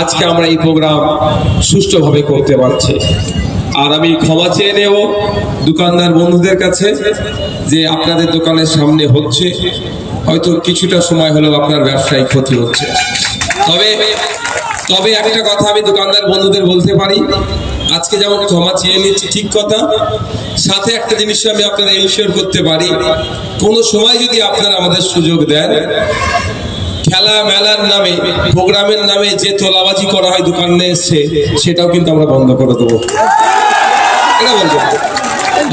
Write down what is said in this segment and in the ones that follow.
আজকে আমরা এই প্রোগ্রাম সুষ্ঠুভাবে করতে পারছি। আর আমি ক্ষমা চেয়ে নেব দোকানদার বন্ধুদের কাছে যে আপনাদের দোকানের সামনে হচ্ছে, হয়তো কিছুটা সময় হলেও আপনার ব্যবসায়িক ক্ষতি হচ্ছে। তবে একটা কথা আমি দোকানদার বন্ধুদের বলতে পারি, আজকে যেমন ক্ষমা চেয়ে নিচ্ছি ঠিক কথা, সাথে একটা জিনিস আমি আপনারা ইনশিওর করতে পারি, কোনো সময় যদি আপনারা আমাদের সুযোগ দেন, খেলা মেলার নামে প্রোগ্রামের নামে যে তোলাবাজি করা হয় দোকানে এসছে, সেটাও কিন্তু আমরা বন্ধ করে দেবো। এটা বলবো,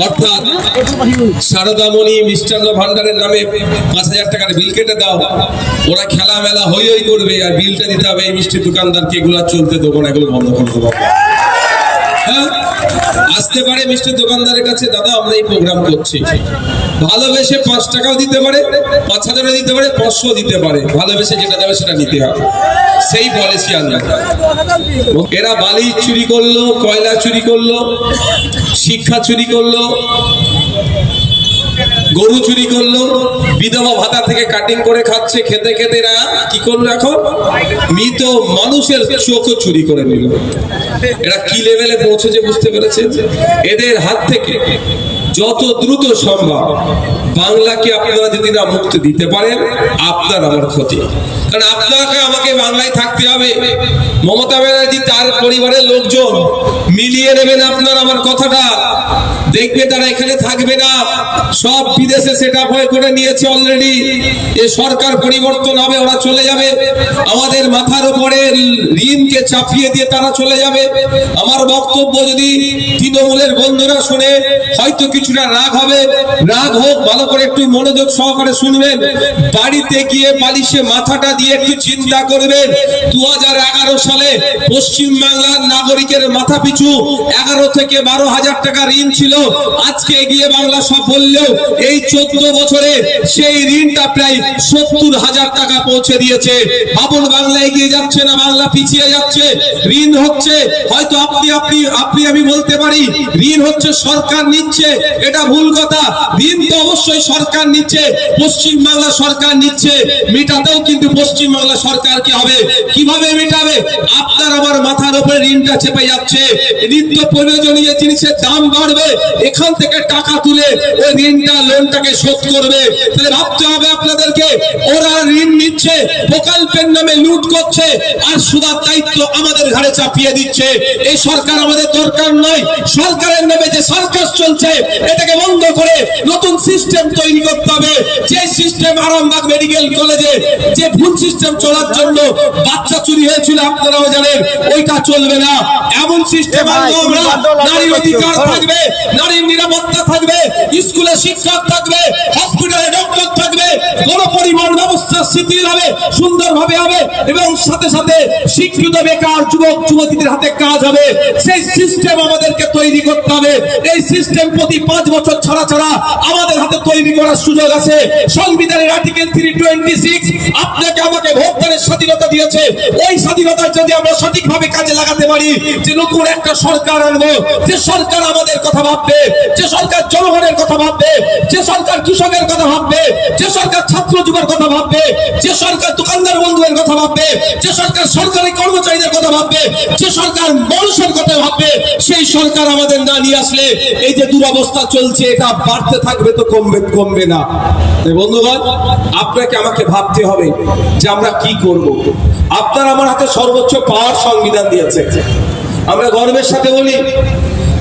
অর্থাৎ সারদামণি মিষ্টান্ন ভান্ডারের নামে ৫,০০০ টাকার বিল কেটে দাও, ওরা খেলা মেলা হই হই করবে আর বিলটা দিতে হবে এই মিষ্টি দোকানদারকে, এগুলো চলতে দেবো না, এগুলো বন্ধ করে দেবো। হ্যাঁ, আসতে পারে মিষ্টির দোকানদারের কাছে, দাদা আমরা এই প্রোগ্রাম করছি, ভালোবেসে ৫ টাকাও দিতে পারে, ৫,০০০ দিতে পারে, ৫০০ দিতে পারে, ভালোবেসে যেটা যাবে সেটা নিতে হবে, সেই পলিসি আনবে। এরা বালি চুরি করলো, কয়লা চুরি করলো, শিক্ষা চুরি করলো, গরু চুরি করলো, বিধবা ভাতা থেকে কাটিং করে খাচ্ছে, খেতে খেতে এরা কি করলো, এখন মৃত মানুষের চোখও চুরি করে নিল। এরা কি লেভেলে পৌঁছেছে বুঝতে পেরেছে? এদের হাত থেকে যত দ্রুত সম্ভব বাংলাকে আপনারা যদি না মুক্তি দিতে পারেন, আপনার আমার ক্ষতি। কারণ আপনাকে আমাকে বাংলায় থাকতে হবে। মমতা ব্যানার্জি তার পরিবারের লোকজন মিলিয়ে নেবেন আপনার আমার কথাটা, দেখবে তারা এখানে থাকবে না, সব বিদেশে সেটআপ হয়ে করে নিয়েছে অলরেডি। এই সরকার পরিবর্তন হবে, ওরা চলে যাবে, আমাদের মাথার উপরে ঋণকে চাপিয়ে দিয়ে তারা চলে যাবে। আমার বক্তব্য যদি তৃণমূলের বন্ধুরা শুনে হয়তো কিছুটা রাগ হবে, রাগ হোক, ভালো করে একটু মনোযোগ সহকারে শুনবেন। বাড়িতে গিয়ে বালিশে মাথাটা দিয়ে একটু চিন্তা করবেন, 2011 সালে পশ্চিম বাংলার নাগরিকের মাথা পিছু 11 থেকে 12,000 টাকা ঋণ ছিল। আজকে এগিয়ে বাংলা সব বললেও এই 14 বছরে সেই ঋণটা প্রায় 70,000 টাকা পৌঁছে দিয়েছে। ভাবুন, বাংলা এগিয়ে যাচ্ছে না, বাংলা পিছিয়ে যাচ্ছে। ঋণ হচ্ছে, হয়তো আপনি আমি বলতে পারি ঋণ হচ্ছে সরকার নিচ্ছে, এটা ভুল কথা। ঋণ তো অবশ্যই সরকার নিচ্ছে, পশ্চিম বাংলা সরকার নিচ্ছে, মেটাতেও কিন্তু পশ্চিম বাংলা সরকারকে হবে। কিভাবে মেটাবে? আপনার আমার মাথার উপরে ঋণটা চেপে যাচ্ছে, নিত্য প্রয়োজনীয় জিনিসের দাম বাড়বে, এখান থেকে টাকা তুলে ওই ঋণটা লোনটাকে শোধ করবে। তাহলে ভাবতে হবে আপনাদেরকে, ওরা ঋণ নিচ্ছে, প্রকল্পের নামে লুট করছে, আর সুদের দায়িত্ব আমাদের ঘাড়ে চাপিয়ে দিচ্ছে। এই সরকার আমাদের দরকার নয়। সরকারের নামে যে সার্কাস চলছে, এটাকে বন্ধ করে নতুন সিস্টেম তৈরি করতে হবে। যে সিস্টেম আরামবাগ মেডিকেল কলেজে যে ভুল সিস্টেম চলার জন্য বাচ্চা চুরি হয়েছিল আপনারাও জানেন, ওইটা চলবে না। এমন সিস্টেম আনবো আমরা, নারীর অধিকার থাকবে, নারীর নিরাপত্তা থাকবে, স্কুলে শিক্ষক থাকবে, হসপিটালে ডক্টর থাকবে, গণপরিবহন ব্যবস্থা শিথিল হবে, সুন্দরভাবে হবে, এবং সাথে সাথে শিক্ষিত বেকার যুবক যুবতীদের হাতে কাজ হবে। সেই সিস্টেম আমাদেরকে তৈরি করতে হবে। এই সিস্টেম প্রতি 5 বছর ছাড়া ছাড়া আমাদের হাতে তৈরি করার সুযোগ আছে। সংবিধানের আর্টিকেল 326 আপনাকে আমাকে ভোটদানের স্বাধীনতা দিয়েছে। ওই স্বাধীনতার যদি আমরা সঠিকভাবে কাজে লাগাতে পারি, যে নতুন একটা সরকার আনবো, যে সরকার আমাদের কথা ভাববে, যে সরকার জনগণের কথা ভাববে, যে সরকার কৃষকের কথা ভাববে, যে সরকার ছাত্র যুবের কথা ভাববে, যে সরকার দোকানদার বন্ধুদের কথা ভাববে, যে সরকার সরকারি কর্মচারীদের কথা ভাববে, যে সরকার মানুষের কথা ভাববে, সেই সরকার আমাদের না নিয়ে আসলে এই যে দুরবস্থা চলছে, এটা বাড়তে থাকবে, তো কমবে না। বন্ধুগণ, আপনাকে আমাকে ভাবতে হবে যে আমরা কি করব। আপনার আমার হাতে সর্বোচ্চ পাওয়ার সংবিধান দিয়েছে। আমরা গর্বের সাথে বলি,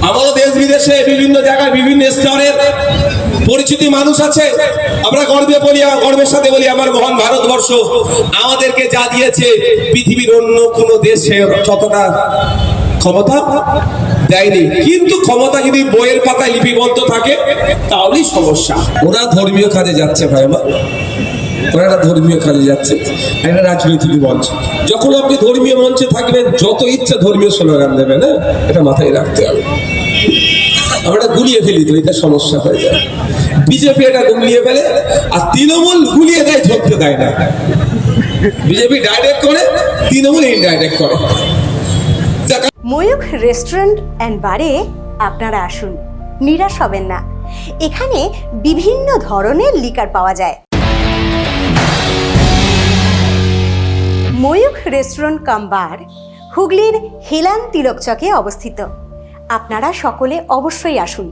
আমাদের দেশ বিদেশে বিভিন্ন জায়গায় বিভিন্ন স্তরের পরিচিতি মানুষ আছে, আমরা গর্বের সাথে বলি আমার মহান ভারতবর্ষ আমাদেরকে যা দিয়েছে পৃথিবীর অন্য কোনো দেশে ততটা ক্ষমতা দেয়নি। কিন্তু ক্ষমতা যদি বইয়ের পাতায় লিপিবদ্ধ থাকে তাহলেই সমস্যা। ওরা ধর্মীয় কাজে যাচ্ছে ভাই আমার, ওরা একটা ধর্মীয় কাজে যাচ্ছে, একটা রাজনৈতিক মঞ্চ। যখন আপনি ধর্মীয় মঞ্চে থাকবেন, যত ইচ্ছা ধর্মীয় স্লোগান দেবেন, হ্যাঁ, এটা মাথায় রাখতে হবে। আমরা গুলিয়ে ফেলি তো, এটা সমস্যা হয়ে যায়। বিজেপি এটা গুলিয়ে ফেলে, আর তৃণমূল গুলিয়ে দেয়, ধরতে দেয় না। বিজেপি ডাইরেক্ট করে, তৃণমূল ইনডাইরেক্ট করে। ময়ূখ রেস্টুরেন্ট অ্যান্ড বারে আপনারা আসুন, নিরাশ হবেন না। এখানে বিভিন্ন ধরনের লিকার পাওয়া যায়। ময়ূখ রেস্টুরেন্ট কাম বার হুগলির হেলান তিলক চকে অবস্থিত। আপনারা সকলে অবশ্যই আসুন।